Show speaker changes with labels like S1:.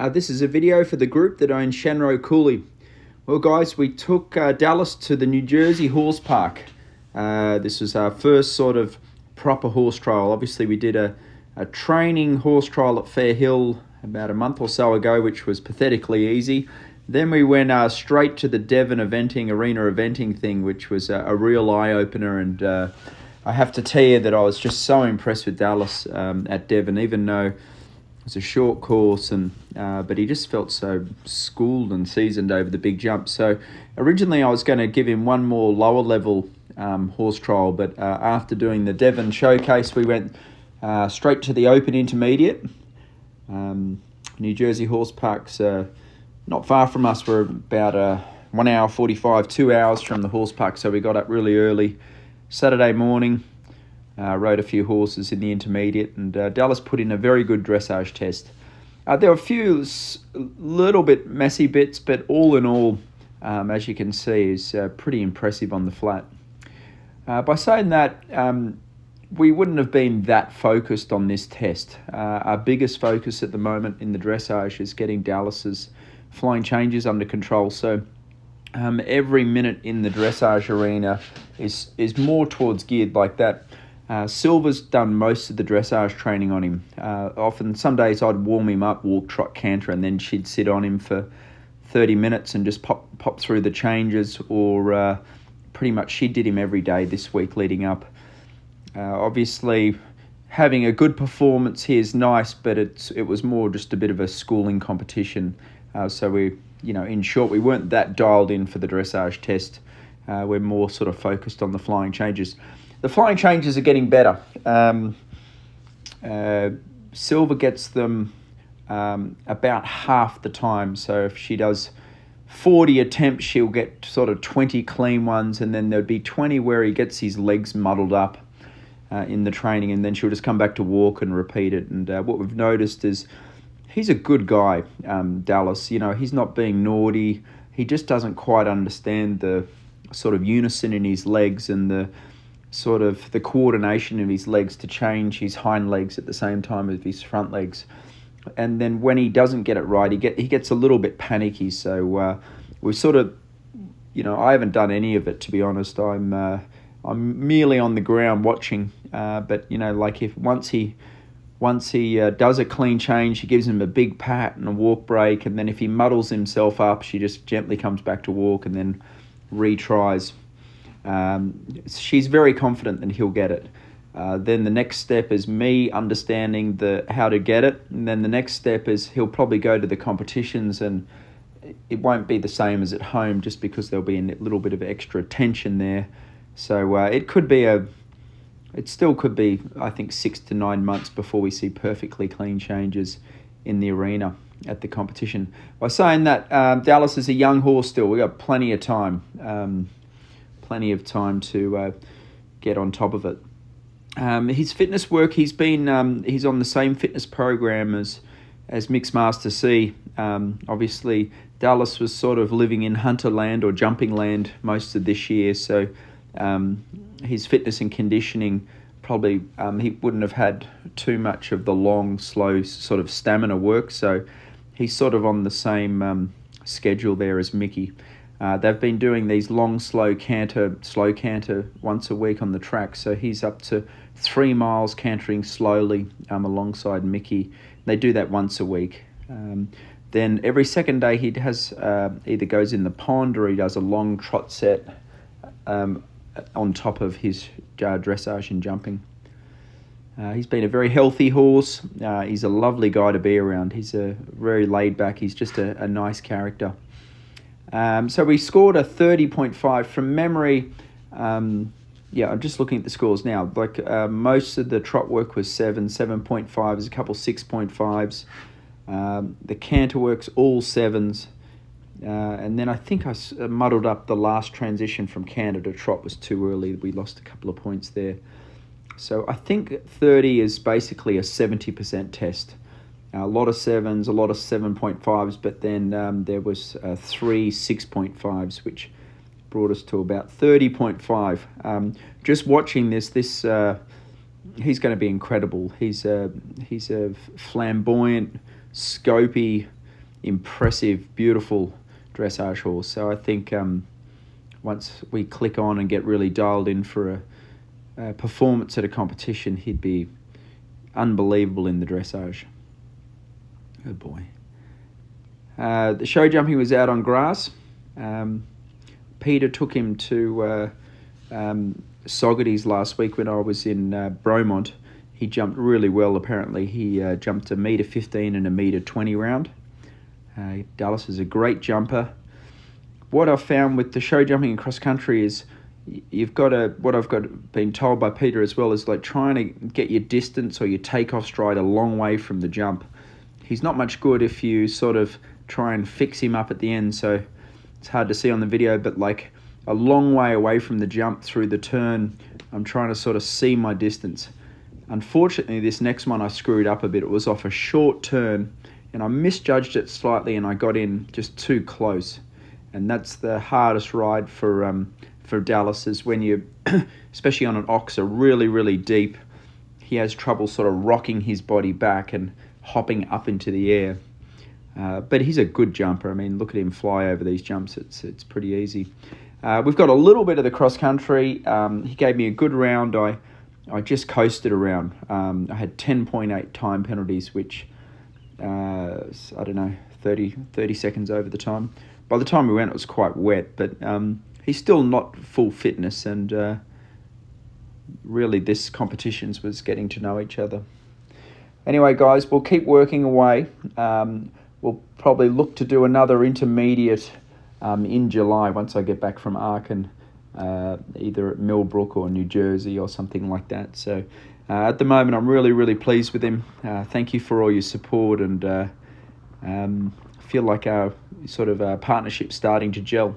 S1: This is a video for the group that owns Shanroe Cooley. Well guys, we took Dallas to the New Jersey Horse Park. This was our first sort of proper horse trial. Obviously we did a training horse trial at Fair Hill about a month or so ago, which was pathetically easy. Then we went straight to the Devon arena eventing thing, which was a real eye-opener, and I have to tell you that I was just so impressed with Dallas at Devon, even though it was a short course, but he just felt so schooled and seasoned over the big jump. So originally I was going to give him one more lower level horse trial, but after doing the Devon showcase, we went straight to the Open Intermediate. New Jersey Horse Park's not far from us. We're about 1 hour 45, 2 hours from the horse park, so we got up really early Saturday morning. Rode a few horses in the intermediate, and Dallas put in a very good dressage test. There were a few little bit messy bits, but all in all, as you can see, is pretty impressive on the flat. By saying that, we wouldn't have been that focused on this test. Our biggest focus at the moment in the dressage is getting Dallas's flying changes under control. So every minute in the dressage arena is more towards geared like that. Silver's done most of the dressage training on him. Often, some days I'd warm him up, walk, trot, canter, and then she'd sit on him for 30 minutes and just pop through the changes, or pretty much she did him every day this week leading up. Obviously, having a good performance here is nice, but it was more just a bit of a schooling competition. So we, in short, we weren't that dialed in for the dressage test. We're more sort of focused on the flying changes. The flying changes are getting better. Silver gets them about half the time. So if she does 40 attempts, she'll get sort of 20 clean ones, and then there'd be 20 where he gets his legs muddled up in the training, and then she'll just come back to walk and repeat it. And what we've noticed is he's a good guy, Dallas. He's not being naughty. He just doesn't quite understand the sort of unison in his legs and the sort of the coordination of his legs to change his hind legs at the same time as his front legs. And then when he doesn't get it right, he gets a little bit panicky. So we sort of, I haven't done any of it, to be honest. I'm merely on the ground watching. But like if once he does a clean change, she gives him a big pat and a walk break, and then if he muddles himself up, she just gently comes back to walk and then retries. She's very confident that he'll get it. Then the next step is me understanding how to get it, and then the next step is he'll probably go to the competitions, and it won't be the same as at home just because there'll be a little bit of extra tension there. So it still could be, I think, 6 to 9 months before we see perfectly clean changes in the arena at the competition. By saying that, Dallas is a young horse still. We've got plenty of time. Plenty of time to get on top of it. His fitness work, he's on the same fitness program as Mixed Master C. Obviously, Dallas was sort of living in hunter land or jumping land most of this year, so his fitness and conditioning probably he wouldn't have had too much of the long, slow sort of stamina work. So he's sort of on the same schedule there as Mickey. They've been doing these long, slow canter once a week on the track. So he's up to 3 miles cantering slowly alongside Mickey. They do that once a week. Then every second day he has either goes in the pond or he does a long trot set on top of his dressage and jumping. He's been a very healthy horse. He's a lovely guy to be around. He's a very laid back. He's just a nice character. So we scored a 30.5 from memory. I'm just looking at the scores now. Like most of the trot work was 7.5. There's a couple 6.5s. The canter work's all 7s. And then I think I muddled up the last transition from canter to trot was too early. We lost a couple of points there. So I think 30 is basically a 70% test. A lot of 7s, a lot of 7.5s, but then there was 3 6.5s, which brought us to about 30.5. Just watching this, he's going to be incredible. He's a flamboyant, scopy, impressive, beautiful dressage horse. So I think once we click on and get really dialed in for a performance at a competition, he'd be unbelievable in the dressage. Good boy. The show jumping was out on grass. Peter took him to Saugerties last week when I was in Bromont. He jumped really well, apparently. He jumped a metre 15 and a metre 20 round. Dallas is a great jumper. What I've found with the show jumping and cross country is you've got to, what I've got been told by Peter as well, is like trying to get your distance or your takeoff stride a long way from the jump. He's not much good if you sort of try and fix him up at the end, so it's hard to see on the video, but like a long way away from the jump through the turn, I'm trying to sort of see my distance. Unfortunately, this next one I screwed up a bit. It was off a short turn and I misjudged it slightly and I got in just too close. And that's the hardest ride for Dallas, is when you, especially on an oxer, really, really deep, he has trouble sort of rocking his body back and hopping up into the air. But he's a good jumper. I mean, look at him fly over these jumps. It's pretty easy. We've got a little bit of the cross country. He gave me a good round. I just coasted around. I had 10.8 time penalties, which, I don't know, 30 seconds over the time. By the time we went, it was quite wet, but he's still not full fitness, and really this competitions was getting to know each other. Anyway, guys, we'll keep working away. We'll probably look to do another intermediate in July once I get back from Aachen, either at Millbrook or New Jersey or something like that. So at the moment, I'm really, really pleased with him. Thank you for all your support, and I feel like our sort of partnership starting to gel.